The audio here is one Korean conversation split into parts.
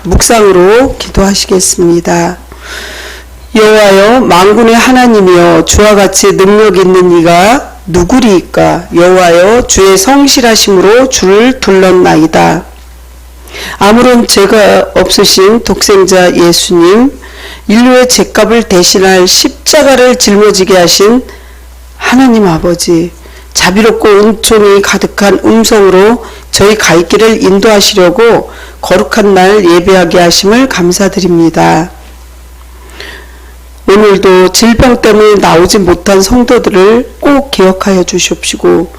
묵상으로 기도하시겠습니다. 여호와여 만군의 하나님이여 주와 같이 능력 있는 이가 누구리이까? 여호와여 주의 성실하심으로 주를 둘렀나이다. 아무런 죄가 없으신 독생자 예수님, 인류의 죄값을 대신할 십자가를 짊어지게 하신 하나님 아버지, 자비롭고 은총이 가득한 음성으로 저희 갈 길을 인도하시려고 거룩한 날 예배하게 하심을 감사드립니다. 오늘도 질병 때문에 나오지 못한 성도들을 꼭 기억하여 주시옵시고,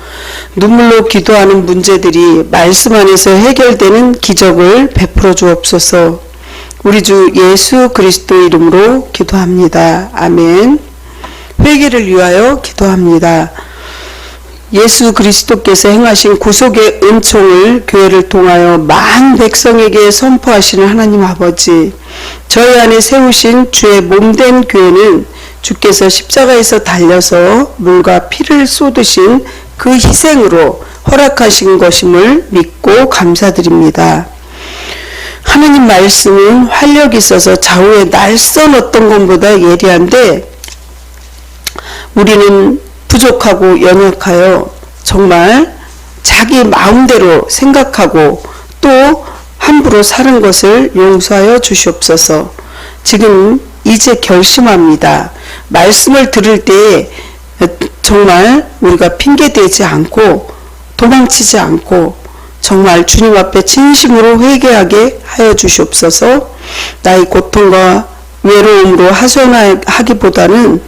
눈물로 기도하는 문제들이 말씀 안에서 해결되는 기적을 베풀어 주옵소서. 우리 주 예수 그리스도 이름으로 기도합니다. 아멘. 회개를 위하여 기도합니다. 예수 그리스도께서 행하신 구속의 은총을 교회를 통하여 많은 백성에게 선포하시는 하나님 아버지, 저희 안에 세우신 주의 몸된 교회는 주께서 십자가에서 달려서 물과 피를 쏟으신 그 희생으로 허락하신 것임을 믿고 감사드립니다. 하나님 말씀은 활력이 있어서 좌우에 날선 어떤 것보다 예리한데, 우리는 부족하고 연약하여 정말 자기 마음대로 생각하고 또 함부로 사는 것을 용서하여 주시옵소서. 지금 이제 결심합니다. 말씀을 들을 때 정말 우리가 핑계대지 않고 도망치지 않고 정말 주님 앞에 진심으로 회개하게 하여 주시옵소서. 나의 고통과 외로움으로 하소연하기보다는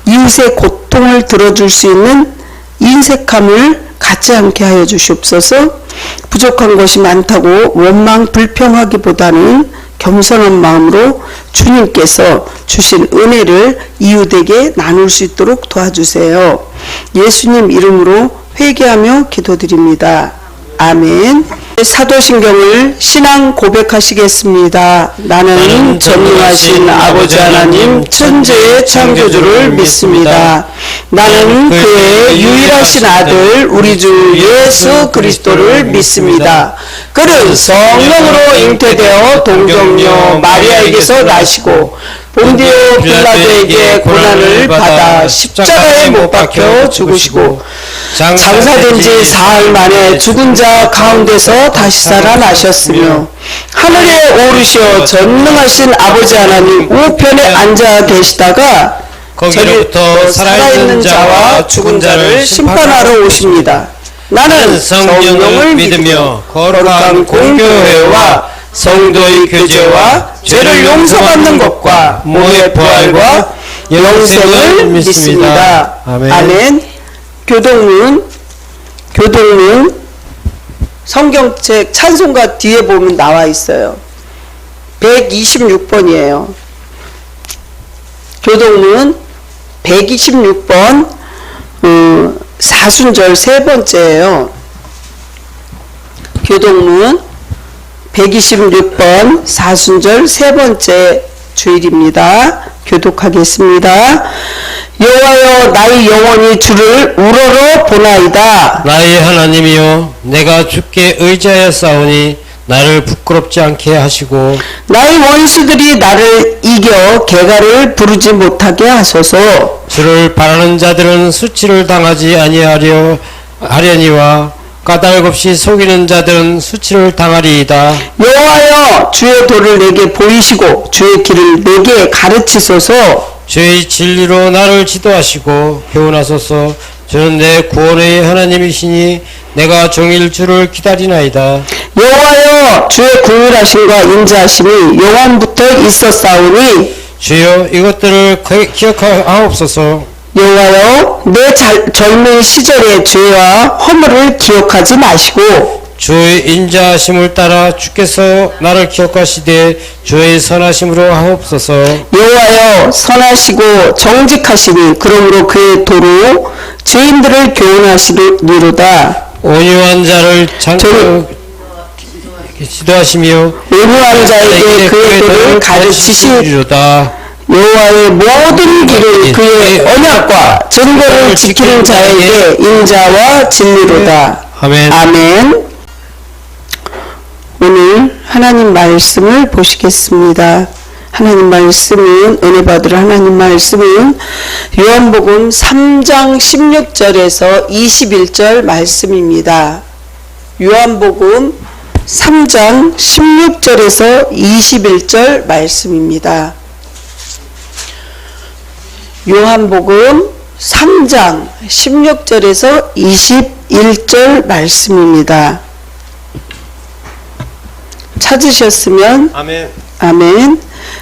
이웃의 고통을 들어줄 수 있는 인색함을 갖지 않게 하여 주시옵소서. 부족한 것이 많다고 원망 불평하기보다는 겸손한 마음으로 주님께서 주신 은혜를 이웃에게 나눌 수 있도록 도와주세요. 예수님 이름으로 회개하며 기도드립니다. 아멘. 사도신경을 신앙 고백하시겠습니다. 나는 전능하신 아버지 하나님 천지의 창조주를 믿습니다. 나는 그의 유일하신 아들 우리 주 예수 그리스도를 믿습니다. 그는 성령으로 잉태되어 동정녀 마리아에게서 나시고 본디오 빌라도에게 고난을 받아 십자가에 못 박혀 죽으시고 장사된 지 사흘 만에 죽은 자 가운데서 다시 살아나셨으며 하늘에 오르셔 전능하신 아버지 하나님 우편에 앉아 계시다가 거기로부터 살아있는 자와 죽은 자를 심판하러 오십니다. 나는 성령을 믿으며 거룩한 공교회와 성도의 교제와 죄를 용서받는 것과 모의 부활과 영생을 믿습니다. 아멘. 교동문 성경책 찬송가 뒤에 보면 나와 있어요. 126번이에요. 교동문 126번 4순절 세 번째예요. 교동문 126번 4순절 세 번째 주일입니다. 교독하겠습니다. 여호와여 나의 영혼이 주를 우러러 보나이다. 나의 하나님이여 내가 주께 의지하여 싸우니 나를 부끄럽지 않게 하시고 나의 원수들이 나를 이겨 개가를 부르지 못하게 하소서. 주를 바라는 자들은 수치를 당하지 아니하려니와 까닭 없이 속이는 자들은 수치를 당하리이다. 여호와여 주의 도를 내게 보이시고 주의 길을 내게 가르치소서. 주의 진리로 나를 지도하시고 교훈하소서. 주는 내 구원의 하나님이시니 내가 종일 주를 기다리나이다. 여호와여 주의 궁휼하심과 인자하심이 영원부터 있었사오니 주여 이것들을 기억하옵소서. 여호와여 내 젊은 시절의 죄와 허물을 기억하지 마시고 주의 인자하심을 따라 주께서 나를 기억하시되 주의 선하심으로 하옵소서. 여호와여 선하시고 정직하시니 그러므로 그의 도로 죄인들을 교훈하시리로다. 온유한 자를 지도하시며 온유한 자에게 그의 도를 가르치시리로다. 여호와의 모든 길을 그의 언약과 증거를 지키는 자에게 인자와 진리로다. 아멘. 아멘. 오늘 하나님 말씀을 보시겠습니다. 하나님 말씀은, 은혜 받으러 하나님 말씀은 요한복음 3장 16절에서 21절 말씀입니다. 요한복음 3장 16절에서 21절 말씀입니다. 요한복음 3장 16절에서 21절 말씀입니다. 찾으셨으면 아멘. 아멘.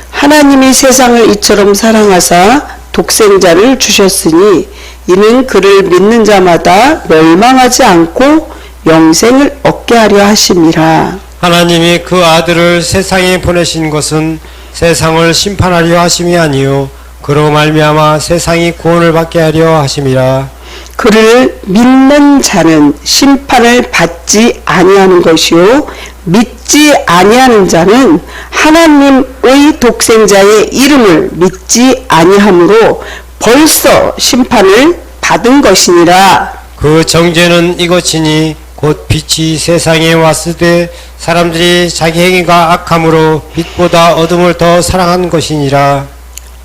하나님이 세상을 이처럼 사랑하사 독생자를 주셨으니 이는 그를 믿는 자마다 멸망하지 않고 영생을 얻게 하려 하심이라. 하나님이 그 아들을 세상에 보내신 것은 세상을 심판하려 하심이 아니요 그로 말미암아 세상이 구원을 받게 하려 하심이라. 그를 믿는 자는 심판을 받지 아니하는 것이요 믿지 아니하는 자는 하나님의 독생자의 이름을 믿지 아니하므로 벌써 심판을 받은 것이니라. 그 정죄는 이것이니 곧 빛이 세상에 왔을 때 사람들이 자기 행위가 악함으로 빛보다 어둠을 더 사랑한 것이니라.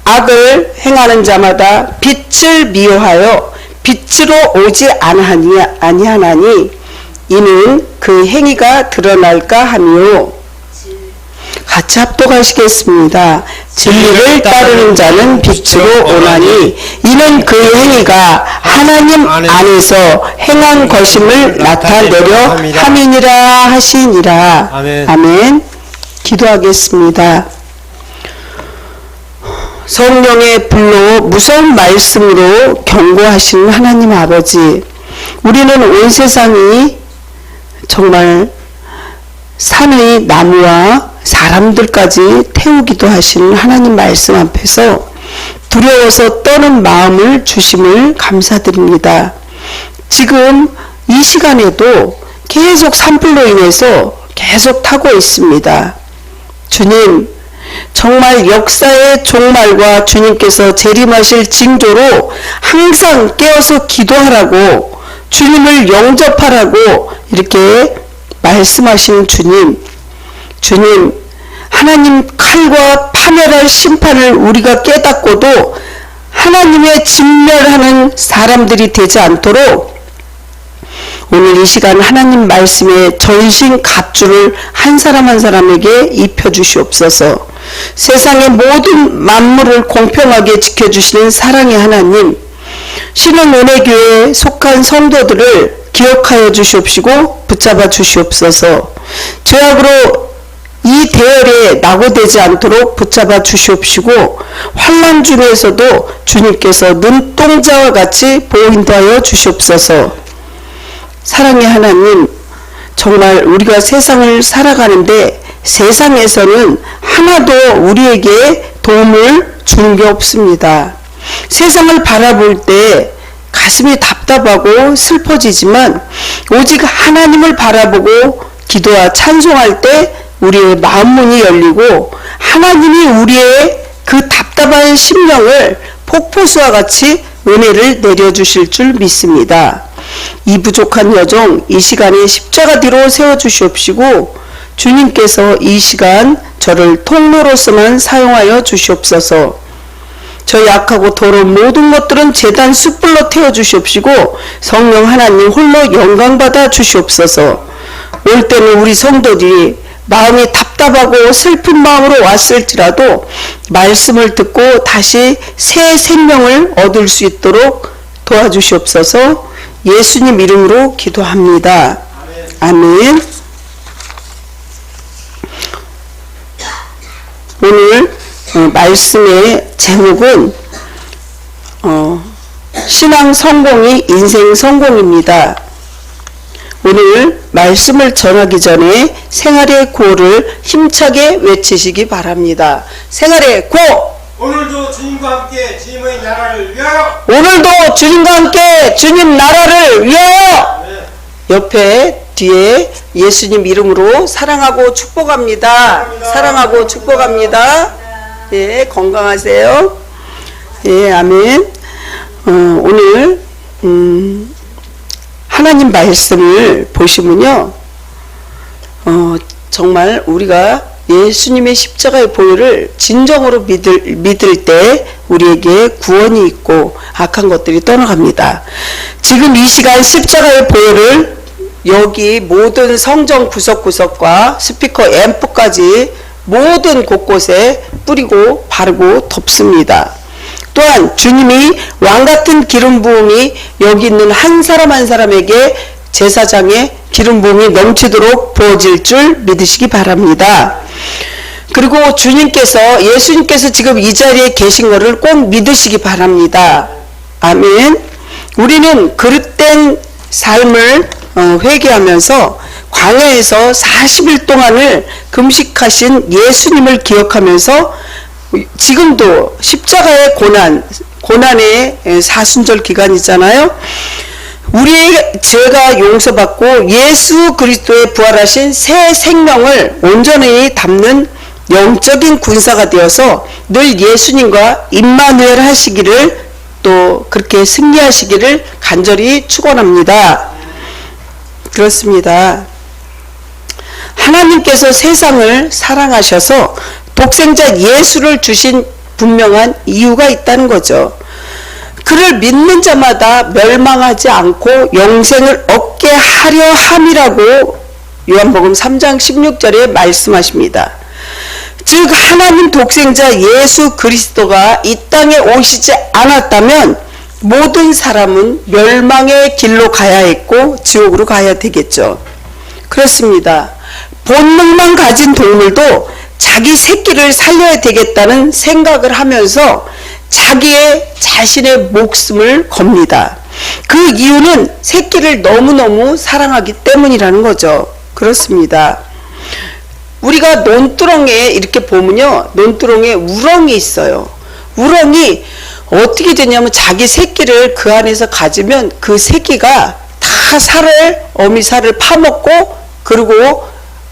악을 행하는 자마다 빛을 미워하여 빛으로 오지 아니하나니 이는 그 행위가 드러날까 하며. 같이 합독하시겠습니다. 진리를 따르는 자는 빛으로 오나니 이는 그 행위가 하나님 안에서 행한 것임을 나타내려 함이니라 하시니라. 아멘. 아멘. 기도하겠습니다. 성령의 불로 무서운 말씀으로 경고하시는 하나님 아버지, 우리는 온 세상이 정말 산의 나무와 사람들까지 태우기도 하시는 하나님 말씀 앞에서 두려워서 떠는 마음을 주심을 감사드립니다. 지금 이 시간에도 계속 산불로 인해서 계속 타고 있습니다. 주님, 정말 역사의 종말과 주님께서 재림하실 징조로 항상 깨어서 기도하라고, 주님을 영접하라고 이렇게 말씀하시는 주님, 하나님 칼과 파멸할 심판을 우리가 깨닫고도 하나님의 진멸하는 사람들이 되지 않도록 오늘 이 시간 하나님 말씀의 전신 갑주를 한 사람 한 사람에게 입혀주시옵소서. 세상의 모든 만물을 공평하게 지켜주시는 사랑의 하나님, 신흥은혜교회에 속한 성도들을 기억하여 주시옵시고 붙잡아 주시옵소서. 죄악으로 이 대열에 낙오되지 않도록 붙잡아 주시옵시고 환난 중에서도 주님께서 눈동자와 같이 보인하여 주시옵소서. 사랑의 하나님, 정말 우리가 세상을 살아가는데 세상에서는 하나도 우리에게 도움을 주는 게 없습니다. 세상을 바라볼 때 가슴이 답답하고 슬퍼지지만 오직 하나님을 바라보고 기도와 찬송할 때 우리의 마음문이 열리고 하나님이 우리의 그 답답한 심령을 폭포수와 같이 은혜를 내려주실 줄 믿습니다. 이 부족한 여정 이 시간에 십자가 뒤로 세워주시옵시고 주님께서 이 시간 저를 통로로서만 사용하여 주시옵소서. 저 약하고 더러운 모든 것들은 제단 숯불로 태워주시옵시고 성령 하나님 홀로 영광받아 주시옵소서. 올 때는 우리 성도들이 마음이 답답하고 슬픈 마음으로 왔을지라도 말씀을 듣고 다시 새 생명을 얻을 수 있도록 도와주시옵소서. 예수님 이름으로 기도합니다. 아멘. 오늘 말씀의 제목은 신앙 성공이 인생 성공입니다. 오늘 말씀을 전하기 전에 생활의 구호를 힘차게 외치시기 바랍니다. 생활의 구호! 오늘도 주님과 함께 주님의 나라를 위하여. 오늘도 주님과 함께 주님 나라를 위하여. 네. 옆에 뒤에 예수님 이름으로 사랑하고 축복합니다. 사랑하고 축복합니다. 예, 건강하세요. 예, 아멘. 오늘 하나님 말씀을 보시면요, 정말 우리가 예수님의 십자가의 보혈을 진정으로 믿을 때 우리에게 구원이 있고 악한 것들이 떠나갑니다. 지금 이 시간 십자가의 보혈을 여기 모든 성전 구석구석과 스피커 앰프까지 모든 곳곳에 뿌리고 바르고 덮습니다. 또한 주님이 왕같은 기름 부음이 여기 있는 한 사람 한 사람에게 제사장의 기름 부음이 넘치도록 부어질 줄 믿으시기 바랍니다. 그리고 예수님께서 지금 이 자리에 계신 것을 꼭 믿으시기 바랍니다. 아멘. 우리는 그릇된 삶을 회개하면서 광야에서 40일 동안을 금식하신 예수님을 기억하면서 지금도 십자가의 고난의 사순절 기간이잖아요. 우리의 죄가 용서받고 예수 그리스도의 부활하신 새 생명을 온전히 담는 영적인 군사가 되어서 늘 예수님과 임마누엘 하시기를, 또 그렇게 승리하시기를 간절히 축원합니다. 그렇습니다. 하나님께서 세상을 사랑하셔서 독생자 예수를 주신 분명한 이유가 있다는 거죠. 그를 믿는 자마다 멸망하지 않고 영생을 얻게 하려 함이라고 요한복음 3장 16절에 말씀하십니다. 즉 하나님 독생자 예수 그리스도가 이 땅에 오시지 않았다면 모든 사람은 멸망의 길로 가야 했고 지옥으로 가야 되겠죠. 그렇습니다. 본능만 가진 동물도 자기 새끼를 살려야 되겠다는 생각을 하면서 자신의 목숨을 겁니다. 그 이유는 새끼를 너무너무 사랑하기 때문이라는 거죠. 그렇습니다. 우리가 논두렁에 이렇게 보면요, 논두렁에 우렁이 있어요. 우렁이 어떻게 되냐면 자기 새끼를 그 안에서 가지면 그 새끼가 다 어미살을 파먹고, 그리고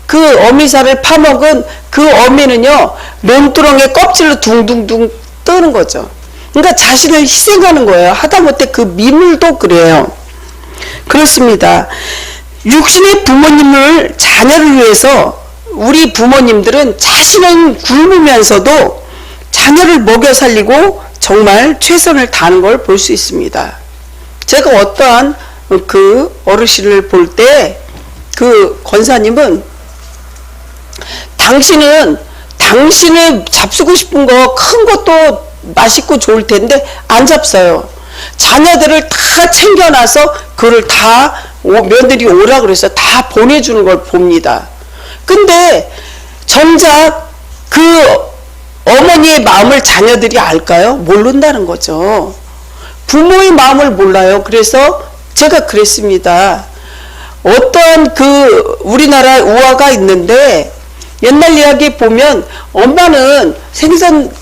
그 어미살을 파먹은 그 어미는요 논두렁의 껍질로 둥둥둥 뜨는 거죠. 그러니까 자신을 희생하는 거예요. 하다못해 그 미물도 그래요. 그렇습니다. 육신의 부모님을 자녀를 위해서 우리 부모님들은 자신은 굶으면서도 자녀를 먹여 살리고 정말 최선을 다하는 걸 볼 수 있습니다. 제가 어떠한 그 어르신을 볼 때 그 권사님은 당신을 잡수고 싶은 거 큰 것도 맛있고 좋을 텐데 안 잡숴요. 자녀들을 다 챙겨놔서 그걸 다 며느리 오라 그래서 다 보내주는 걸 봅니다. 근데 정작 그 어머니의 마음을 자녀들이 알까요? 모른다는 거죠. 부모의 마음을 몰라요. 그래서 제가 그랬습니다. 어떠한 그 우리나라에 우화가 있는데 옛날 이야기 보면 엄마는 생선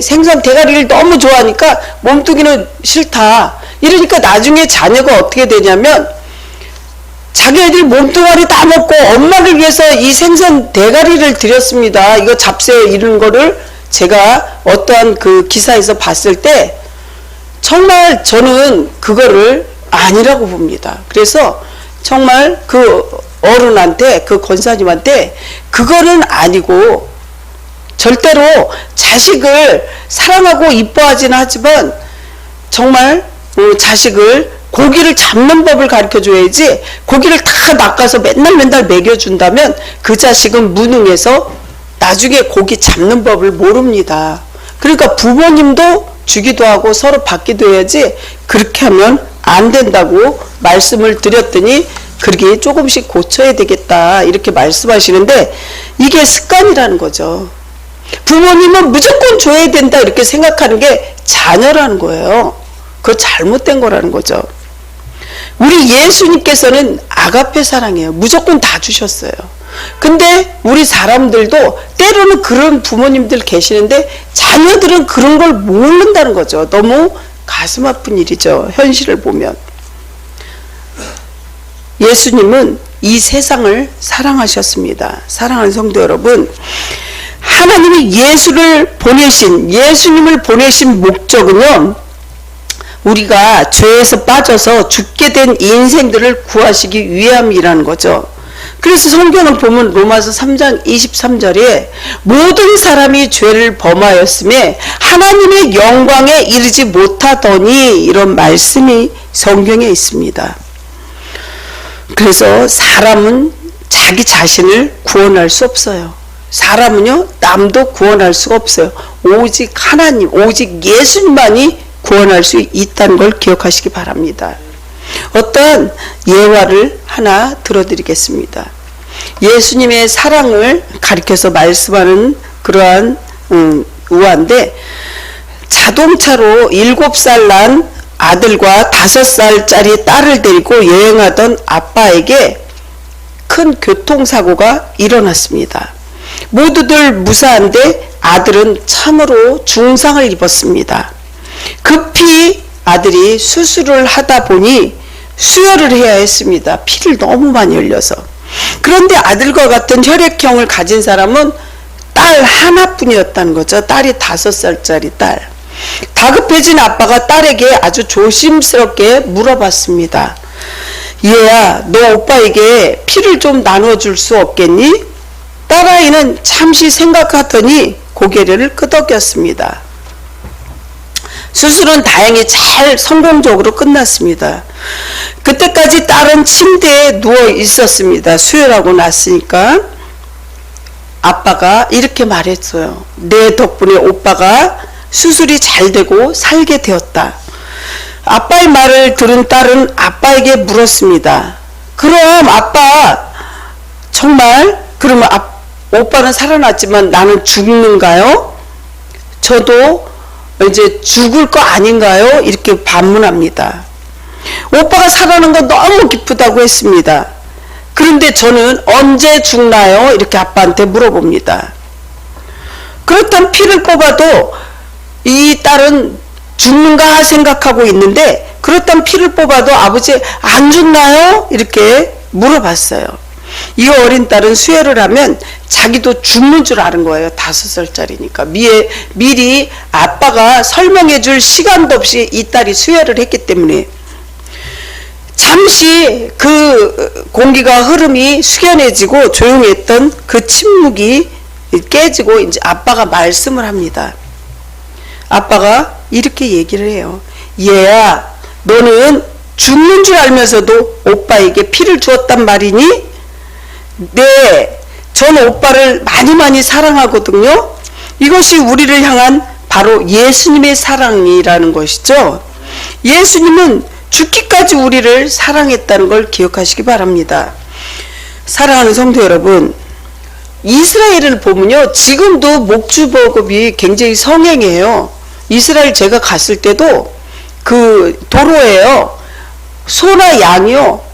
생선 대가리를 너무 좋아하니까 몸뚱이는 싫다. 이러니까 나중에 자녀가 어떻게 되냐면 자기애들 몸뚱아리 다 먹고 엄마를 위해서 이 생선 대가리를 드렸습니다. 이거 잡세요. 이런 거를 제가 어떠한 그 기사에서 봤을 때 정말 저는 그거를 아니라고 봅니다. 그래서 정말 그 어른한테, 그 권사님한테 그거는 아니고 절대로 자식을 사랑하고 이뻐하지는 하지만 정말 자식을 고기를 잡는 법을 가르쳐 줘야지 고기를 다 낚아서 맨날 먹여준다면 그 자식은 무능해서 나중에 고기 잡는 법을 모릅니다. 그러니까 부모님도 주기도 하고 서로 받기도 해야지 그렇게 하면 안 된다고 말씀을 드렸더니 그렇게 조금씩 고쳐야 되겠다 이렇게 말씀하시는데 이게 습관이라는 거죠. 부모님은 무조건 줘야 된다 이렇게 생각하는 게 자녀라는 거예요. 그거 잘못된 거라는 거죠. 우리 예수님께서는 아가페 사랑이에요. 무조건 다 주셨어요. 근데 우리 사람들도 때로는 그런 부모님들 계시는데 자녀들은 그런 걸 모른다는 거죠. 너무 가슴 아픈 일이죠. 현실을 보면. 예수님은 이 세상을 사랑하셨습니다. 사랑하는 성도 여러분, 하나님이 예수님을 보내신 목적은요, 우리가 죄에서 빠져서 죽게 된 인생들을 구하시기 위함이라는 거죠. 그래서 성경을 보면 로마서 3장 23절에 모든 사람이 죄를 범하였음에 하나님의 영광에 이르지 못하더니 이런 말씀이 성경에 있습니다. 그래서 사람은 자기 자신을 구원할 수 없어요. 사람은요, 남도 구원할 수가 없어요. 오직 하나님, 오직 예수님만이 구원할 수 있다는 걸 기억하시기 바랍니다. 어떠한 예화를 하나 들어드리겠습니다. 예수님의 사랑을 가리켜서 말씀하는 그러한 우화인데, 자동차로 7살 난 아들과 5살짜리 딸을 데리고 여행하던 아빠에게 큰 교통사고가 일어났습니다. 모두들 무사한데 아들은 참으로 중상을 입었습니다. 급히 아들이 수술을 하다 보니 수혈을 해야 했습니다. 피를 너무 많이 흘려서. 그런데 아들과 같은 혈액형을 가진 사람은 딸 하나뿐이었다는 거죠. 딸이 5살짜리 딸. 다급해진 아빠가 딸에게 아주 조심스럽게 물어봤습니다. 얘야, 너 오빠에게 피를 좀 나눠줄 수 없겠니? 딸아이는 잠시 생각하더니 고개를 끄덕였습니다. 수술은 다행히 잘 성공적으로 끝났습니다. 그때까지 딸은 침대에 누워 있었습니다. 수혈하고 났으니까. 아빠가 이렇게 말했어요. 내 덕분에 오빠가 수술이 잘 되고 살게 되었다. 아빠의 말을 들은 딸은 아빠에게 물었습니다. 그럼 아빠, 정말 그러면 오빠는 살아났지만 나는 죽는가요? 저도 이제 죽을 거 아닌가요? 이렇게 반문합니다. 오빠가 살아난 건 너무 기쁘다고 했습니다. 그런데 저는 언제 죽나요? 이렇게 아빠한테 물어봅니다. 그렇다면 피를 뽑아도 이 딸은 죽는가 생각하고 있는데, 그렇다면 피를 뽑아도 아버지 안 죽나요? 이렇게 물어봤어요. 이 어린 딸은 수혈을 하면 자기도 죽는 줄 아는 거예요. 5살짜리니까. 미리 아빠가 설명해 줄 시간도 없이 이 딸이 수혈을 했기 때문에. 잠시 그 공기가 흐름이 숙연해지고 조용했던 그 침묵이 깨지고 이제 아빠가 말씀을 합니다. 아빠가 이렇게 얘기를 해요. 얘야, 너는 죽는 줄 알면서도 오빠에게 피를 주었단 말이니? 네, 저는 오빠를 많이 사랑하거든요. 이것이 우리를 향한 바로 예수님의 사랑이라는 것이죠. 예수님은 죽기까지 우리를 사랑했다는 걸 기억하시기 바랍니다. 사랑하는 성도 여러분, 이스라엘을 보면요, 지금도 목주버급이 굉장히 성행해요. 이스라엘 제가 갔을 때도 그 도로에요, 소나 양이요,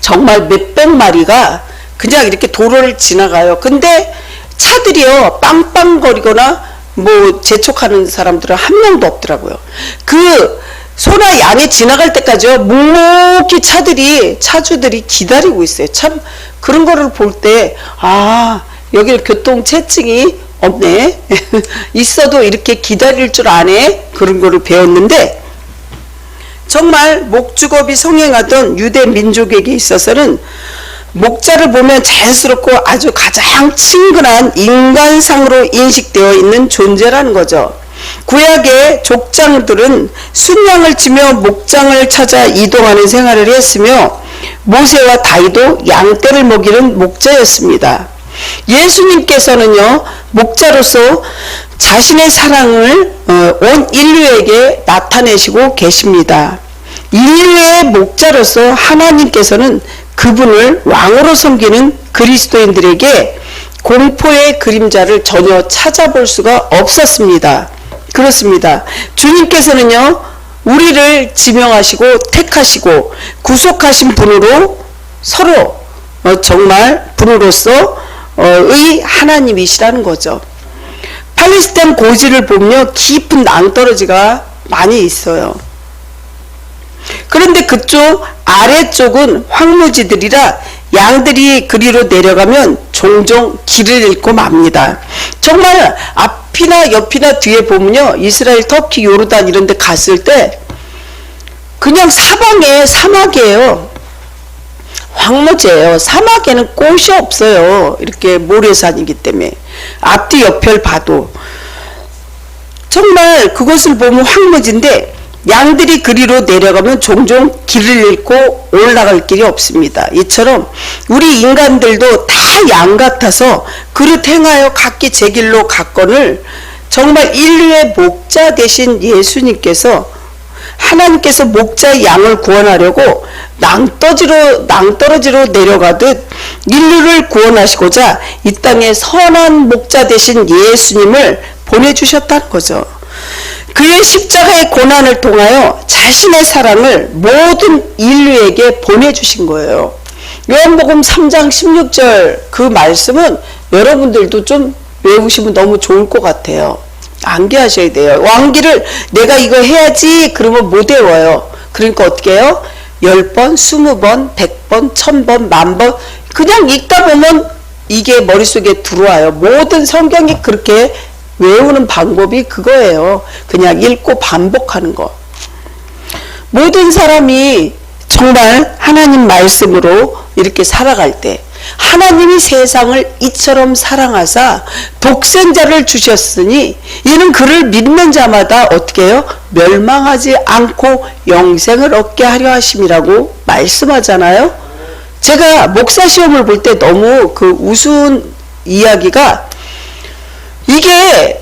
정말 몇백 마리가 그냥 이렇게 도로를 지나가요. 근데 차들이요, 빵빵거리거나 뭐 재촉하는 사람들은 한 명도 없더라고요. 그 소나 양이 지나갈 때까지요, 묵묵히 차주들이 기다리고 있어요. 참 그런 거를 볼 때, 아, 여기 교통체증이 없네. 있어도 이렇게 기다릴 줄 아네. 그런 거를 배웠는데, 정말 목축업이 성행하던 유대 민족에게 있어서는 목자를 보면 자연스럽고 아주 가장 친근한 인간상으로 인식되어 있는 존재라는 거죠. 구약의 족장들은 순양을 치며 목장을 찾아 이동하는 생활을 했으며, 모세와 다윗도 양떼를 먹이는 목자였습니다. 예수님께서는요, 목자로서 자신의 사랑을 온 인류에게 나타내시고 계십니다. 인류의 목자로서 하나님께서는 그분을 왕으로 섬기는 그리스도인들에게 공포의 그림자를 전혀 찾아볼 수가 없었습니다. 그렇습니다. 주님께서는요, 우리를 지명하시고 택하시고 구속하신 분으로 서로 정말 분으로서 의 하나님이시라는 거죠. 팔레스타인 고지를 보면 깊은 낭떠러지가 많이 있어요. 그런데 그쪽 아래쪽은 황무지들이라 양들이 그리로 내려가면 종종 길을 잃고 맙니다. 정말 앞이나 옆이나 뒤에 보면요, 이스라엘, 터키, 요르단 이런 데 갔을 때 그냥 사방에 사막이에요. 황무지예요. 사막에는 꽃이 없어요. 이렇게 모래산이기 때문에. 앞뒤 옆을 봐도. 정말 그것을 보면 황무지인데 양들이 그리로 내려가면 종종 길을 잃고 올라갈 길이 없습니다. 이처럼 우리 인간들도 다 양 같아서 그릇 행하여 각기 제 길로 갔거늘 정말 인류의 목자 되신 예수님께서 하나님께서 목자의 양을 구원하려고 낭떠러지로 내려가듯 인류를 구원하시고자 이 땅에 선한 목자 되신 예수님을 보내주셨다는 거죠. 그의 십자가의 고난을 통하여 자신의 사랑을 모든 인류에게 보내주신 거예요. 요한복음 3장 16절 그 말씀은 여러분들도 좀 외우시면 너무 좋을 것 같아요. 암기하셔야 돼요. 왕기를 내가 이거 해야지 그러면 못 외워요. 그러니까 어떻게 해요? 10번, 20번, 100번, 1000번, 10,000번 그냥 읽다 보면 이게 머릿속에 들어와요. 모든 성경이 그렇게 외우는 방법이 그거예요. 그냥 읽고 반복하는 거. 모든 사람이 정말 하나님 말씀으로 이렇게 살아갈 때 하나님이 세상을 이처럼 사랑하사 독생자를 주셨으니 이는 그를 믿는 자마다 어떻게 해요? 멸망하지 않고 영생을 얻게 하려 하심이라고 말씀하잖아요. 제가 목사 시험을 볼 때 너무 그 우스운 이야기가 이게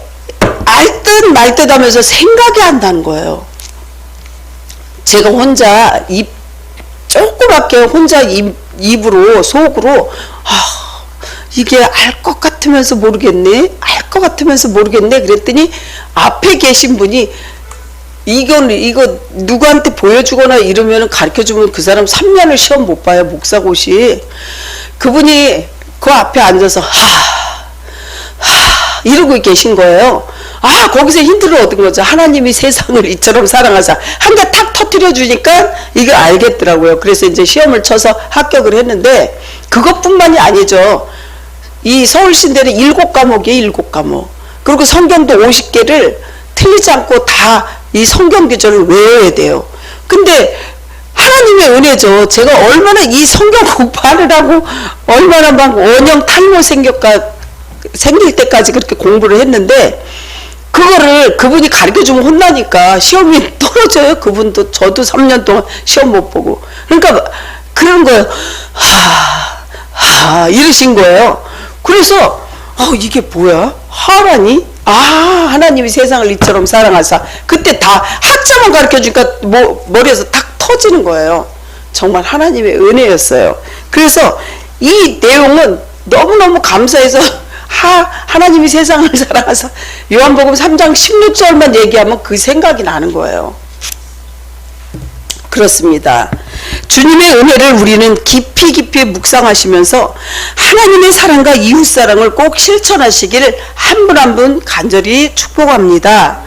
알 듯 말 듯 하면서 생각이 안 나는 거예요. 제가 혼자 조그맣게 혼자 입으로 속으로 이게 알 것 같으면서 모르겠네 알 것 같으면서 모르겠네 그랬더니 앞에 계신 분이 이거 누구한테 보여주거나 이러면 가르쳐주면 그 사람 3년을 시험 못 봐요. 목사고시. 그분이 그 앞에 앉아서 이러고 계신 거예요. 거기서 힌트를 얻은 거죠. 하나님이 세상을 이처럼 사랑하사 한 개 탁 터뜨려 주니까 이걸 알겠더라고요. 그래서 이제 시험을 쳐서 합격을 했는데 그것뿐만이 아니죠. 이 서울신대는 7과목이에요. 7과목. 그리고 성경도 50개를 틀리지 않고 다 이 성경 구절을 외워야 돼요. 근데 하나님의 은혜죠. 제가 얼마나 이 성경 공부하느라고 얼마나 막 원형 탈모 생길 때까지 그렇게 공부를 했는데 그거를 그분이 가르쳐주면 혼나니까 시험이 떨어져요. 그분도 저도 3년 동안 시험 못 보고. 그러니까 그런 거예요. 이러신 거예요. 그래서 이게 뭐야? 하라니? 하나님이 세상을 이처럼 사랑하사. 그때 다 학자만 가르쳐주니까 머리에서 탁 터지는 거예요. 정말 하나님의 은혜였어요. 그래서 이 내용은 너무너무 감사해서 하나님이 세상을 사랑하사 요한복음 3장 16절만 얘기하면 그 생각이 나는 거예요. 그렇습니다. 주님의 은혜를 우리는 깊이 묵상하시면서 하나님의 사랑과 이웃사랑을 꼭 실천하시기를 한 분 한 분 간절히 축복합니다.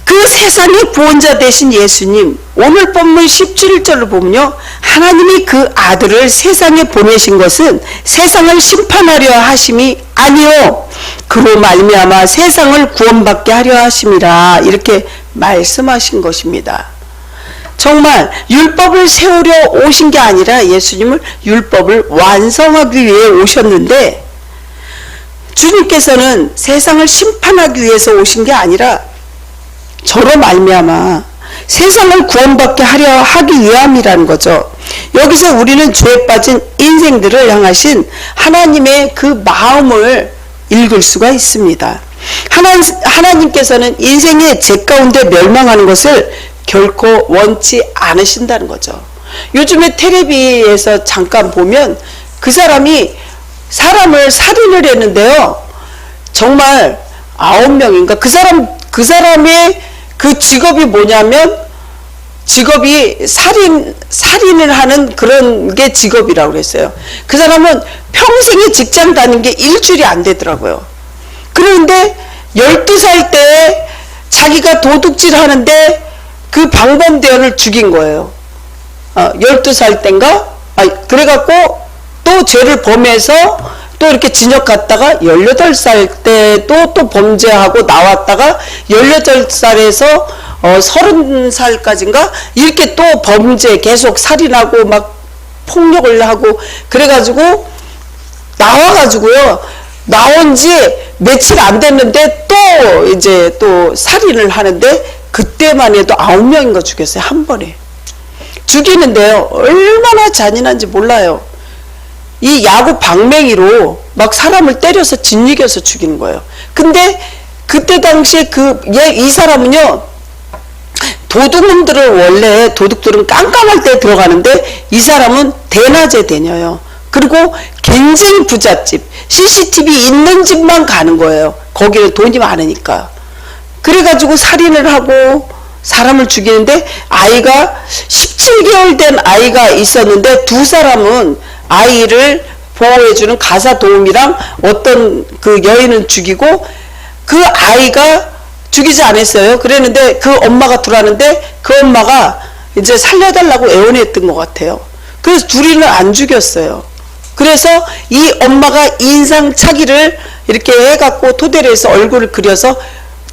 그 세상의 구원자 되신 예수님, 오늘 본문 17절을 보면요, 하나님이 그 아들을 세상에 보내신 것은 세상을 심판하려 하심이 아니요 그로 말미암아 세상을 구원받게 하려 하심이라 이렇게 말씀하신 것입니다. 정말 율법을 세우려 오신 게 아니라 예수님은 율법을 완성하기 위해 오셨는데 주님께서는 세상을 심판하기 위해서 오신 게 아니라 저로 말미암아 세상을 구원받게 하려 하기 위함이라는 거죠. 여기서 우리는 죄에 빠진 인생들을 향하신 하나님의 그 마음을 읽을 수가 있습니다. 하나님께서는 인생의 죄 가운데 멸망하는 것을 결코 원치 않으신다는 거죠. 요즘에 텔레비에서 잠깐 보면 그 사람이 사람을 살인을 했는데요. 정말 9명인가 그 사람의 그 직업이 뭐냐면 직업이 살인을 하는 그런 게 직업이라고 그랬어요. 그 사람은 평생에 직장 다닌 게 일주일이 안 되더라고요. 그런데 12살 때 자기가 도둑질 하는데 그 방범대원을 죽인 거예요. 12살 땐가? 그래갖고 또 죄를 범해서 또 이렇게 진역 갔다가 18살 때 또 범죄하고 나왔다가 18살에서 30살까지인가? 이렇게 또 범죄 계속 살인하고 막 폭력을 하고 그래가지고 나와가지고요. 나온 지 며칠 안 됐는데 또 이제 또 살인을 하는데 그때만 해도 9명인가 죽였어요. 한 번에. 죽이는데요. 얼마나 잔인한지 몰라요. 이 야구 방맹이로 막 사람을 때려서 짓이겨서 죽이는 거예요. 근데 그때 당시에 이 사람은요. 도둑놈들을 원래 도둑들은 깜깜할 때 들어가는데 이 사람은 대낮에 다녀요. 그리고 굉장히 부잣집, CCTV 있는 집만 가는 거예요. 거기는 돈이 많으니까. 그래가지고 살인을 하고 사람을 죽이는데 아이가 17개월 된 아이가 있었는데 두 사람은 아이를 보호해주는 가사 도우미랑 어떤 그 여인은 죽이고 그 아이가 죽이지 않았어요. 그랬는데 그 엄마가 들어왔는데 그 엄마가 이제 살려달라고 애원했던 것 같아요. 그래서 둘이는 안 죽였어요. 그래서 이 엄마가 인상착의를 이렇게 해갖고 토대로 해서 얼굴을 그려서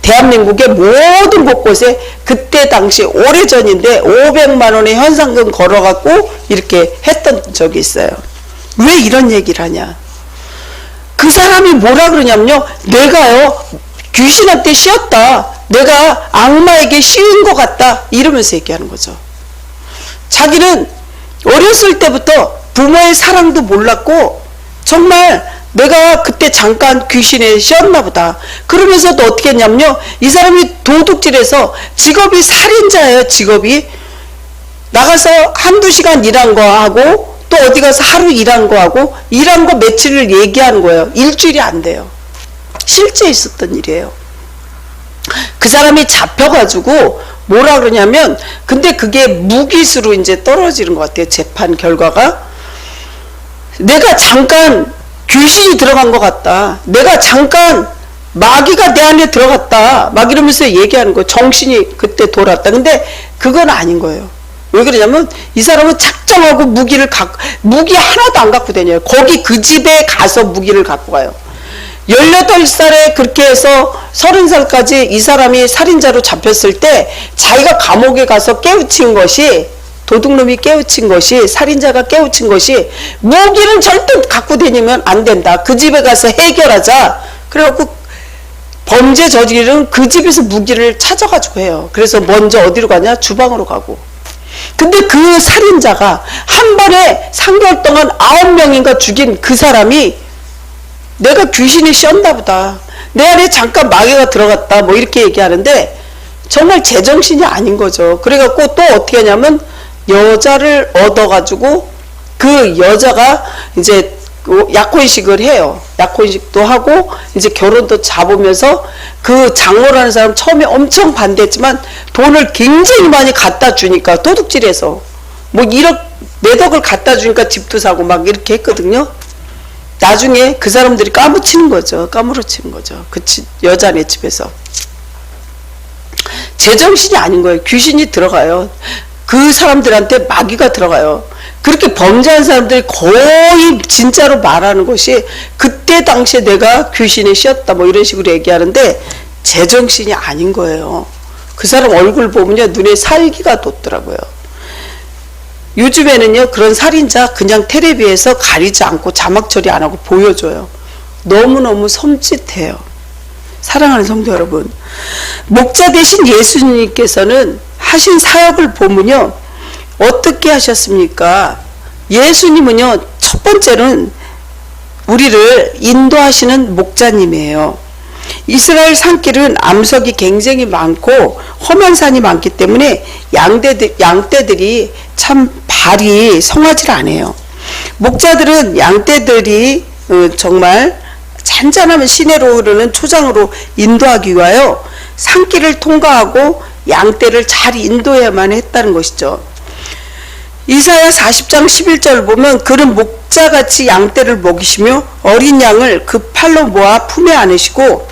대한민국의 모든 곳곳에 그때 당시 오래전인데 500만 원의 현상금 걸어갖고 이렇게 했던 적이 있어요. 왜 이런 얘기를 하냐. 그 사람이 뭐라 그러냐면요. 내가요 귀신한테 씌었다. 내가 악마에게 씌운 것 같다. 이러면서 얘기하는 거죠. 자기는 어렸을 때부터 부모의 사랑도 몰랐고 정말 내가 그때 잠깐 귀신에 씌었나 보다. 그러면서도 어떻게 했냐면요. 이 사람이 도둑질해서 직업이 살인자예요. 직업이. 나가서 한두 시간 일한 거 하고 또 어디 가서 하루 일한 거 하고 일한 거 며칠을 얘기하는 거예요. 일주일이 안 돼요. 실제 있었던 일이에요. 그 사람이 잡혀가지고 뭐라 그러냐면 근데 그게 무기수로 이제 떨어지는 것 같아요. 재판 결과가. 내가 잠깐 귀신이 들어간 것 같다. 내가 잠깐 마귀가 내 안에 들어갔다. 막 이러면서 얘기하는 거예요. 정신이 그때 돌았다. 근데 그건 아닌 거예요. 왜 그러냐면 이 사람은 작정하고 무기 하나도 안 갖고 다녀요. 거기 그 집에 가서 무기를 갖고 가요. 18살에 그렇게 해서 30살까지 이 사람이 살인자로 잡혔을 때 자기가 감옥에 가서 깨우친 것이 도둑놈이 깨우친 것이 살인자가 깨우친 것이 무기는 절대 갖고 다니면 안 된다. 그 집에 가서 해결하자. 그래갖고 범죄 저지른 그 집에서 무기를 찾아가지고 해요. 그래서 먼저 어디로 가냐? 주방으로 가고. 근데 그 살인자가 한 번에 3개월 동안 9명인가 죽인 그 사람이 내가 귀신이 씌었나 보다. 내 안에 잠깐 마귀가 들어갔다. 뭐 이렇게 얘기하는데 정말 제정신이 아닌 거죠. 그래갖고 또 어떻게 하냐면 여자를 얻어가지고 그 여자가 이제 약혼식을 해요. 약혼식도 하고 이제 결혼도 잡으면서 그 장모라는 사람 처음에 엄청 반대했지만 돈을 굉장히 많이 갖다 주니까 도둑질해서 뭐 1억 매덕을 갖다 주니까 집도 사고 막 이렇게 했거든요. 나중에 그 사람들이 까무치는 거죠. 까무러치는 거죠. 그 여자네 집에서. 제정신이 아닌 거예요. 귀신이 들어가요. 그 사람들한테 마귀가 들어가요. 그렇게 범죄한 사람들이 거의 진짜로 말하는 것이 그때 당시에 내가 귀신에 씌었다 뭐 이런 식으로 얘기하는데 제정신이 아닌 거예요. 그 사람 얼굴 보면요 눈에 살기가 돋더라고요. 요즘에는요 그런 살인자 그냥 텔레비에서 가리지 않고 자막 처리 안 하고 보여줘요. 너무너무 섬찟해요. 사랑하는 성도 여러분, 목자 되신 예수님께서는 하신 사역을 보면요 어떻게 하셨습니까? 예수님은요 첫 번째는 우리를 인도하시는 목자님이에요. 이스라엘 산길은 암석이 굉장히 많고 험한 산이 많기 때문에 양떼들이 참 발이 성하질 않아요. 목자들은 양떼들이 정말 잔잔하면 시내로 흐르는 초장으로 인도하기 위하여 산길을 통과하고 양떼를 잘 인도해야만 했다는 것이죠. 이사야 40장 11절을 보면 그는 목자같이 양떼를 먹이시며 어린 양을 그 팔로 모아 품에 안으시고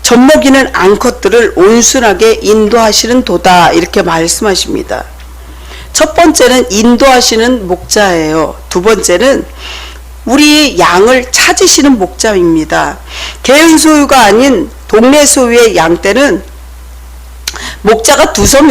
젖먹이는 암컷들을 온순하게 인도하시는 도다 이렇게 말씀하십니다. 첫 번째는 인도하시는 목자예요. 두 번째는 우리 양을 찾으시는 목자입니다. 개인 소유가 아닌 동네 소유의 양떼는 목자가 두세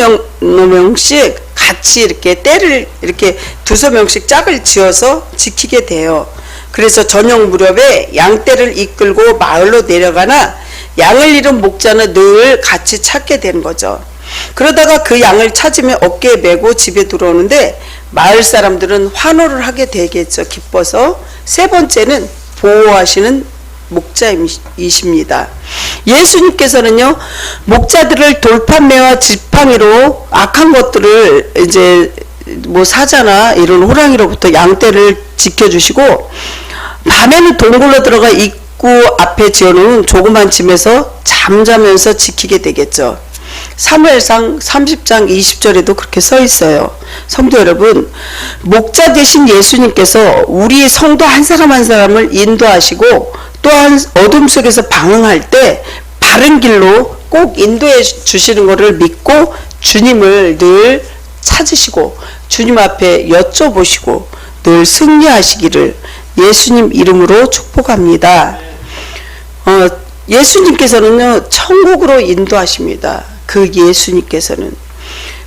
명씩 같이 이렇게 때를 이렇게 두세 명씩 짝을 지어서 지키게 돼요. 그래서 저녁 무렵에 양떼를 이끌고 마을로 내려가나 양을 잃은 목자는 늘 같이 찾게 되는 거죠. 그러다가 그 양을 찾으면 어깨에 메고 집에 들어오는데 마을 사람들은 환호를 하게 되겠죠. 기뻐서. 세 번째는 보호하시는 목자이십니다. 예수님께서는요, 목자들을 돌판매와 지팡이로 악한 것들을 이제 뭐 사자나 이런 호랑이로부터 양떼를 지켜주시고, 밤에는 동굴로 들어가 입구 앞에 지어놓은 조그만 집에서 잠자면서 지키게 되겠죠. 사무엘상 30장 20절에도 그렇게 써 있어요. 성도 여러분, 목자 되신 예수님께서 우리 성도 한 사람 한 사람을 인도하시고 또한 어둠 속에서 방황할 때 바른 길로 꼭 인도해 주시는 것을 믿고 주님을 늘 찾으시고 주님 앞에 여쭤보시고 늘 승리하시기를 예수님 이름으로 축복합니다. 예수님께서는요, 천국으로 인도하십니다. 그 예수님께서는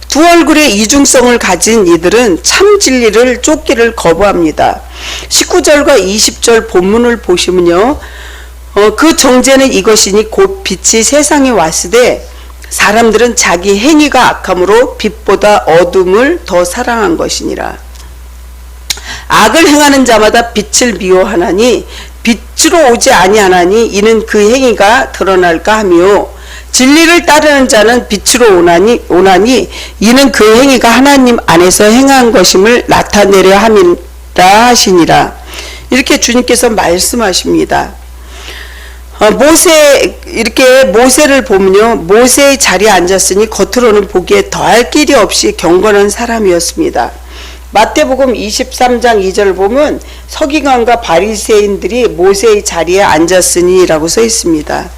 두 얼굴의 이중성을 가진 이들은 참 진리를 쫓기를 거부합니다. 19절과 20절 본문을 보시면요, 그 정죄는 이것이니 곧 빛이 세상에 왔으되 사람들은 자기 행위가 악함으로 빛보다 어둠을 더 사랑한 것이니라. 악을 행하는 자마다 빛을 미워하나니 빛으로 오지 아니하나니 이는 그 행위가 드러날까 하며 진리를 따르는 자는 빛으로 오나니 이는 그 행위가 하나님 안에서 행한 것임을 나타내려 함이라 하시니라. 이렇게 주님께서 말씀하십니다. 모세를 보면요, 모세의 자리에 앉았으니 겉으로는 보기에 더할 길이 없이 경건한 사람이었습니다. 마태복음 23장 2절을 보면 서기관과 바리새인들이 모세의 자리에 앉았으니 라고 써 있습니다.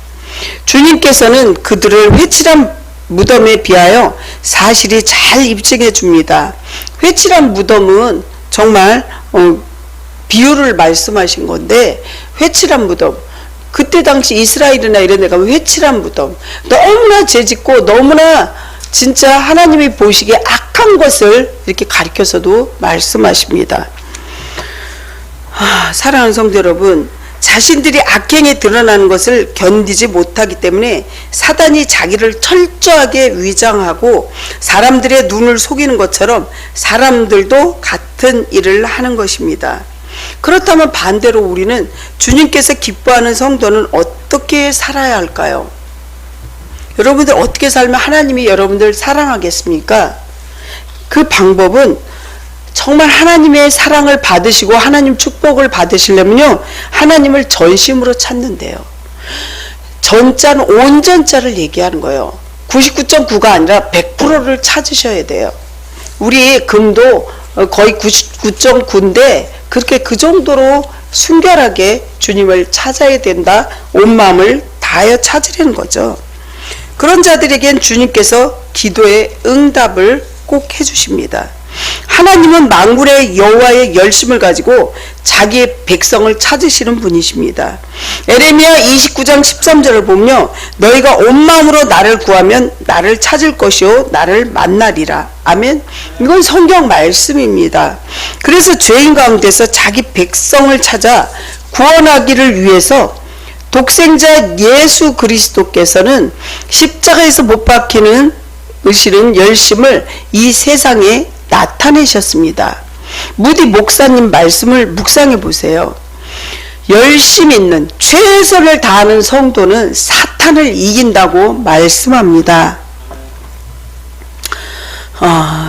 주님께서는 그들을 회칠한 무덤에 비하여 사실이 잘 입증해 줍니다. 회칠한 무덤은 정말 비유를 말씀하신 건데, 회칠한 무덤, 그때 당시 이스라엘이나 이런 데 가면 회칠한 무덤, 너무나 죄짓고 너무나 진짜 하나님이 보시기에 악한 것을 이렇게 가리켜서도 말씀하십니다. 사랑하는 성도 여러분, 자신들이 악행에 드러나는 것을 견디지 못하기 때문에 사단이 자기를 철저하게 위장하고 사람들의 눈을 속이는 것처럼 사람들도 같은 일을 하는 것입니다. 그렇다면 반대로 우리는 주님께서 기뻐하는 성도는 어떻게 살아야 할까요? 여러분들 어떻게 살면 하나님이 여러분들 사랑하겠습니까? 그 방법은 정말 하나님의 사랑을 받으시고 하나님 축복을 받으시려면요, 하나님을 전심으로 찾는데요. 전자는 온전자를 얘기하는 거예요. 99.9가 아니라 100%를 찾으셔야 돼요. 우리 금도 거의 99.9인데 그렇게 그 정도로 순결하게 주님을 찾아야 된다. 온 마음을 다하여 찾으려는 거죠. 그런 자들에겐 주님께서 기도의 응답을 꼭 해주십니다. 하나님은 만군의 여호와의 열심을 가지고 자기의 백성을 찾으시는 분이십니다. 에레미야 29장 13절을 보면 너희가 온 마음으로 나를 구하면 나를 찾을 것이요 나를 만나리라. 아멘. 이건 성경 말씀입니다. 그래서 죄인 가운데서 자기 백성을 찾아 구원하기를 위해서 독생자 예수 그리스도께서는 십자가에서 못 박히는 으시는 열심을 이 세상에 나타내셨습니다. 무디 목사님 말씀을 묵상해 보세요. 열심 있는 최선을 다하는 성도는 사탄을 이긴다고 말씀합니다.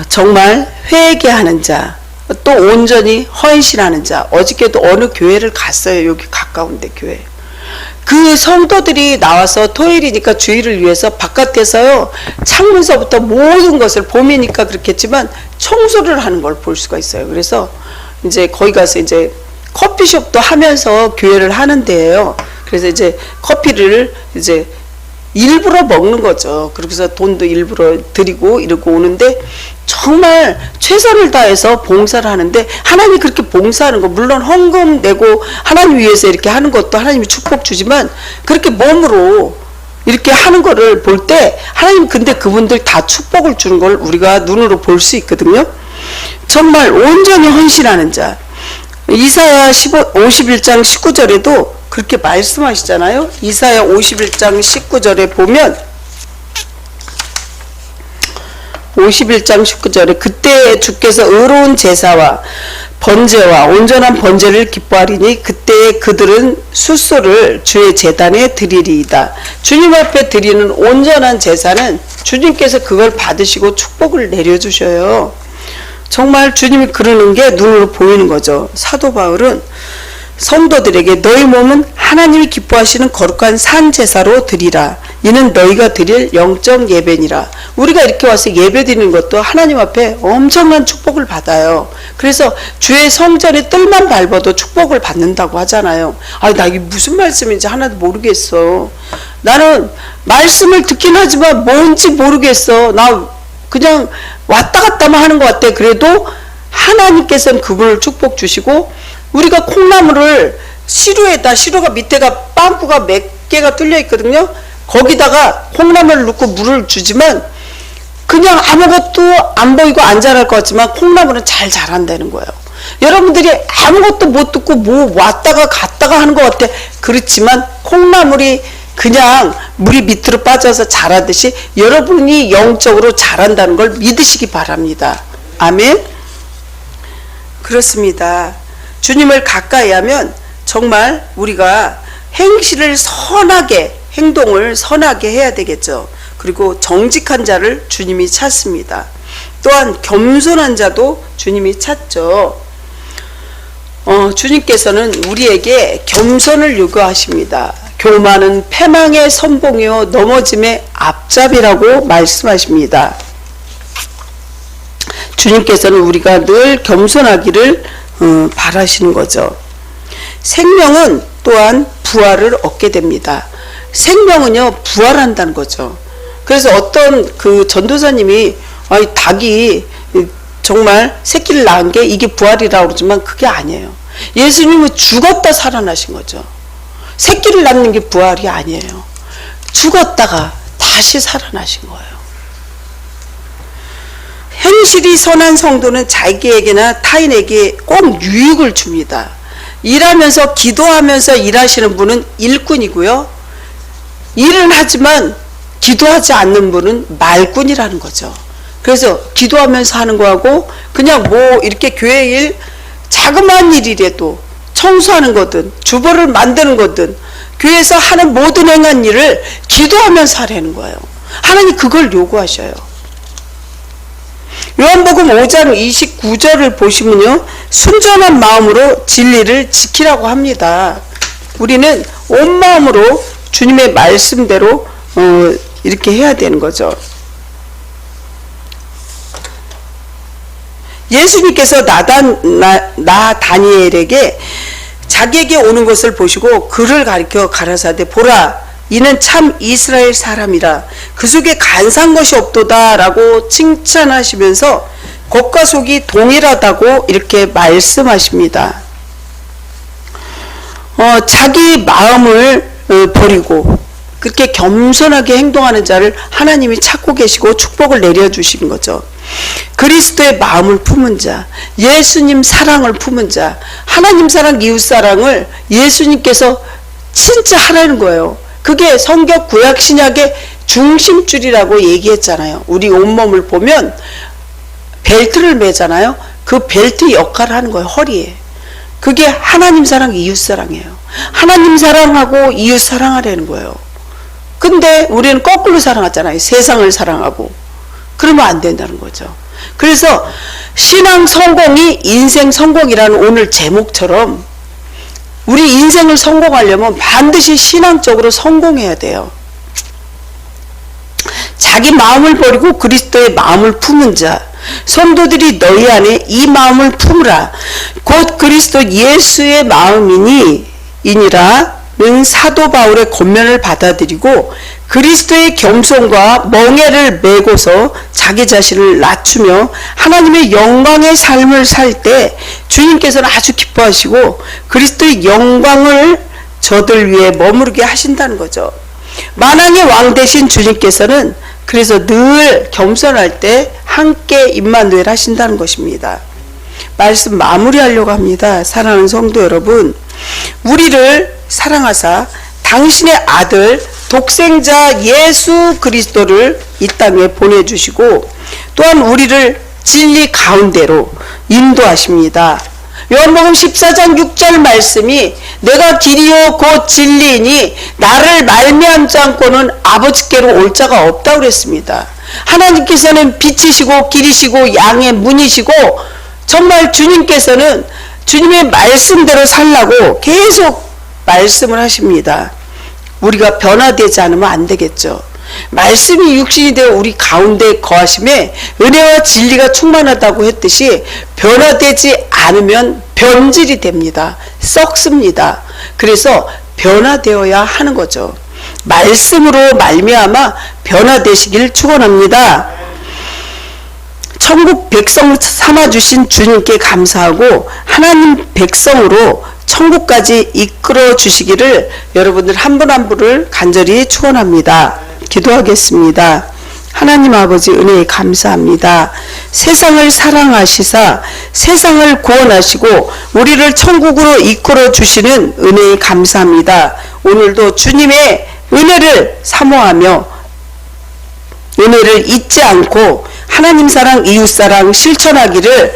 정말 회개하는 자, 또 온전히 헌신하는 자. 어저께도 어느 교회를 갔어요. 여기 가까운데 교회. 그 성도들이 나와서 토요일이니까 주일을 위해서 바깥에서요, 창문서부터 모든 것을, 봄이니까 그렇겠지만 청소를 하는 걸 볼 수가 있어요. 그래서 이제 거기 가서 이제 커피숍도 하면서 교회를 하는데요. 그래서 이제 커피를 이제 일부러 먹는 거죠. 그래서 돈도 일부러 드리고 이러고 오는데 정말 최선을 다해서 봉사를 하는데, 하나님이 그렇게 봉사하는 거, 물론 헌금 내고 하나님 위해서 이렇게 하는 것도 하나님이 축복 주지만 그렇게 몸으로 이렇게 하는 거를 볼 때 하나님 근데 그분들 다 축복을 주는 걸 우리가 눈으로 볼 수 있거든요. 정말 온전히 헌신하는 자. 이사야 51장 19절에도 그렇게 말씀하시잖아요. 이사야 51장 19절에 보면 51장 19절에 그때 주께서 의로운 제사와 번제와 온전한 번제를 기뻐하리니 그때 그들은 숫소를 주의 제단에 드리리이다. 주님 앞에 드리는 온전한 제사는 주님께서 그걸 받으시고 축복을 내려주셔요. 정말 주님이 그러는 게 눈으로 보이는 거죠. 사도 바울은 성도들에게 너희 몸은 하나님이 기뻐하시는 거룩한 산 제사로 드리라. 이는 너희가 드릴 영적 예배니라. 우리가 이렇게 와서 예배 드리는 것도 하나님 앞에 엄청난 축복을 받아요. 그래서 주의 성전에 뜰만 밟아도 축복을 받는다고 하잖아요. 나 이게 무슨 말씀인지 하나도 모르겠어. 나는 말씀을 듣긴 하지만 뭔지 모르겠어. 나 그냥 왔다 갔다만 하는 것 같아. 그래도 하나님께서는 그분을 축복 주시고 우리가 콩나물을 시루가 밑에가 빵꾸가 몇 개가 뚫려 있거든요. 거기다가 콩나물을 넣고 물을 주지만 그냥 아무것도 안 보이고 안 자랄 것 같지만 콩나물은 잘 자란다는 거예요. 여러분들이 아무것도 못 듣고 뭐 왔다가 갔다가 하는 것 같아. 그렇지만 콩나물이 그냥 물이 밑으로 빠져서 자라듯이 여러분이 영적으로 자란다는 걸 믿으시기 바랍니다. 아멘. 그렇습니다. 주님을 가까이 하면 정말 우리가 행실을 선하게, 행동을 선하게 해야 되겠죠. 그리고 정직한 자를 주님이 찾습니다. 또한 겸손한 자도 주님이 찾죠. 주님께서는 우리에게 겸손을 요구하십니다. 교만은 패망의 선봉이요 넘어짐의 앞잡이라고 말씀하십니다. 주님께서는 우리가 늘 겸손하기를 바라시는 거죠. 생명은 또한 부활을 얻게 됩니다. 생명은요 부활한다는 거죠. 그래서 어떤 그 전도사님이 닭이 정말 새끼를 낳은 게 이게 부활이라고 그러지만 그게 아니에요. 예수님은 죽었다 살아나신 거죠. 새끼를 낳는 게 부활이 아니에요. 죽었다가 다시 살아나신 거예요. 행실이 선한 성도는 자기에게나 타인에게 꼭 유익을 줍니다. 일하면서 기도하면서 일하시는 분은 일꾼이고요. 일은 하지만 기도하지 않는 분은 말꾼이라는 거죠. 그래서 기도하면서 하는 거하고 그냥 뭐 이렇게 교회 일 자그마한 일이라도 청소하는 거든 주보를 만드는 거든 교회에서 하는 모든 행한 일을 기도하면서 하라는 거예요. 하나님 그걸 요구하셔요. 요한복음 5장 29절을 보시면요. 순전한 마음으로 진리를 지키라고 합니다. 우리는 온 마음으로 주님의 말씀대로 이렇게 해야 되는 거죠. 예수님께서 다니엘에게 자기에게 오는 것을 보시고 그를 가리켜 가라사대 보라 이는 참 이스라엘 사람이라 그 속에 간사한 것이 없도다 라고 칭찬하시면서 겉과 속이 동일하다고 이렇게 말씀하십니다. 자기 마음을 버리고 그렇게 겸손하게 행동하는 자를 하나님이 찾고 계시고 축복을 내려주시는 거죠. 그리스도의 마음을 품은 자, 예수님 사랑을 품은 자, 하나님 사랑, 이웃 사랑을 예수님께서 진짜 하라는 거예요. 그게 성경 구약 신약의 중심줄이라고 얘기했잖아요. 우리 온몸을 보면 벨트를 매잖아요. 그 벨트 역할을 하는 거예요. 허리에. 그게 하나님 사랑, 이웃 사랑이에요. 하나님 사랑하고 이웃 사랑하라는 거예요. 근데 우리는 거꾸로 사랑하잖아요. 세상을 사랑하고. 그러면 안 된다는 거죠. 그래서 신앙 성공이 인생 성공이라는 오늘 제목처럼 우리 인생을 성공하려면 반드시 신앙적으로 성공해야 돼요. 자기 마음을 버리고 그리스도의 마음을 품은 자, 성도들이 너희 안에 이 마음을 품으라. 곧 그리스도 예수의 마음이니라는 사도 바울의 권면을 받아들이고 그리스도의 겸손과 멍에를 메고서 자기 자신을 낮추며 하나님의 영광의 삶을 살 때 주님께서는 아주 기뻐하시고 그리스도의 영광을 저들 위해 머무르게 하신다는 거죠. 만왕의 왕 되신 주님께서는 그래서 늘 겸손할 때 함께 임마누엘 하신다는 것입니다. 말씀 마무리하려고 합니다. 사랑하는 성도 여러분, 우리를 사랑하사 당신의 아들 독생자 예수 그리스도를 이 땅에 보내주시고 또한 우리를 진리 가운데로 인도하십니다. 요한복음 14장 6절 말씀이 내가 길이요 곧 진리이니 나를 말미암지 않고는 아버지께로 올 자가 없다고 그랬습니다. 하나님께서는 빛이시고 길이시고 양의 문이시고 정말 주님께서는 주님의 말씀대로 살라고 계속 말씀을 하십니다. 우리가 변화되지 않으면 안 되겠죠. 말씀이 육신이 되어 우리 가운데 거하심에 은혜와 진리가 충만하다고 했듯이 변화되지 않으면 변질이 됩니다. 썩습니다. 그래서 변화되어야 하는 거죠. 말씀으로 말미암아 변화되시길 축원합니다. 천국 백성 삼아주신 주님께 감사하고 하나님 백성으로 천국까지 이끌어 주시기를 여러분들 한 분 한 분을 간절히 축원합니다. 기도하겠습니다. 하나님 아버지 은혜에 감사합니다. 세상을 사랑하시사 세상을 구원하시고 우리를 천국으로 이끌어 주시는 은혜에 감사합니다. 오늘도 주님의 은혜를 사모하며 은혜를 잊지 않고 하나님 사랑 이웃 사랑 실천하기를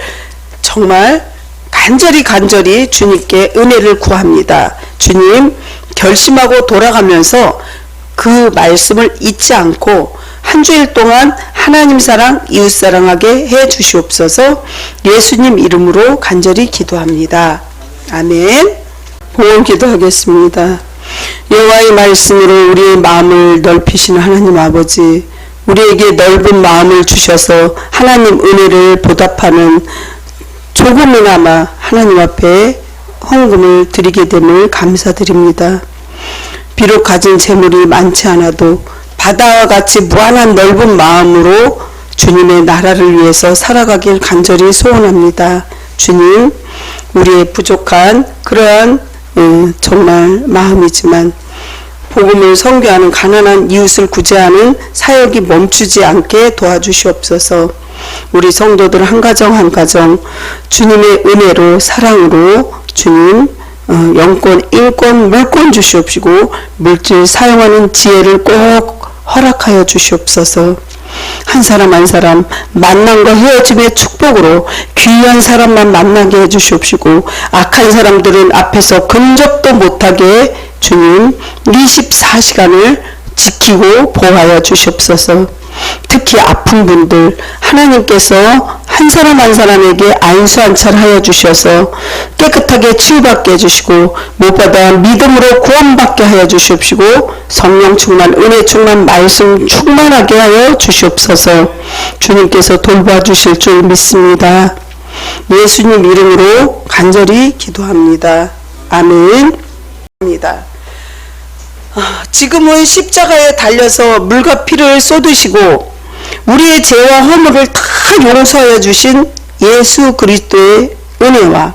정말 간절히 주님께 은혜를 구합니다. 주님 결심하고 돌아가면서 그 말씀을 잊지 않고 한 주일 동안 하나님 사랑 이웃 사랑하게 해 주시옵소서. 예수님 이름으로 간절히 기도합니다. 아멘. 봉헌 기도하겠습니다. 여호와의 말씀으로 우리의 마음을 넓히시는 하나님 아버지, 우리에게 넓은 마음을 주셔서 하나님 은혜를 보답하는 조금이나마 하나님 앞에 헌금을 드리게 됨을 감사드립니다. 비록 가진 재물이 많지 않아도 바다와 같이 무한한 넓은 마음으로 주님의 나라를 위해서 살아가길 간절히 소원합니다. 주님, 우리의 부족한 그러한 정말 마음이지만 복음을 선교하는 가난한 이웃을 구제하는 사역이 멈추지 않게 도와주시옵소서. 우리 성도들 한 가정 한 가정 주님의 은혜로 사랑으로 주님 영권, 인권, 물권 주시옵시고 물질 사용하는 지혜를 꼭 허락하여 주시옵소서. 한 사람 한 사람 만남과 헤어짐의 축복으로 귀한 사람만 만나게 해주시옵시고 악한 사람들은 앞에서 근접도 못하게 주님 24시간을 지키고 보호하여 주시옵소서. 특히 아픈 분들 하나님께서 한 사람 한 사람에게 안수안찰하여 주셔서 깨끗하게 치유받게 해주시고 무엇보다 믿음으로 구원받게 하여 주시옵시고 성령 충만 은혜 충만 말씀 충만하게 하여 주시옵소서. 주님께서 돌봐주실 줄 믿습니다. 예수님 이름으로 간절히 기도합니다. 아멘. 지금은 십자가에 달려서 물과 피를 쏟으시고 우리의 죄와 허물을 다 용서하여 주신 예수 그리스도의 은혜와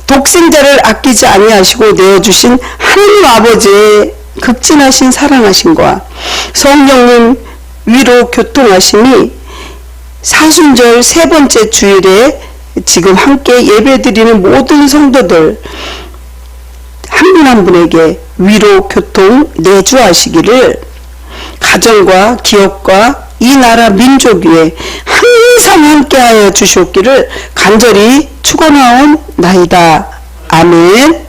독생자를 아끼지 아니하시고 내어주신 하나님 아버지의 극진하신 사랑하심과 성령님 위로 교통하심이 사순절 세 번째 주일에 지금 함께 예배드리는 모든 성도들 한 분 한 분에게 위로 교통 내주하시기를 가정과 기업과 이 나라 민족 위에 항상 함께하여 주시옵기를 간절히 축원하옵나이다. 아멘.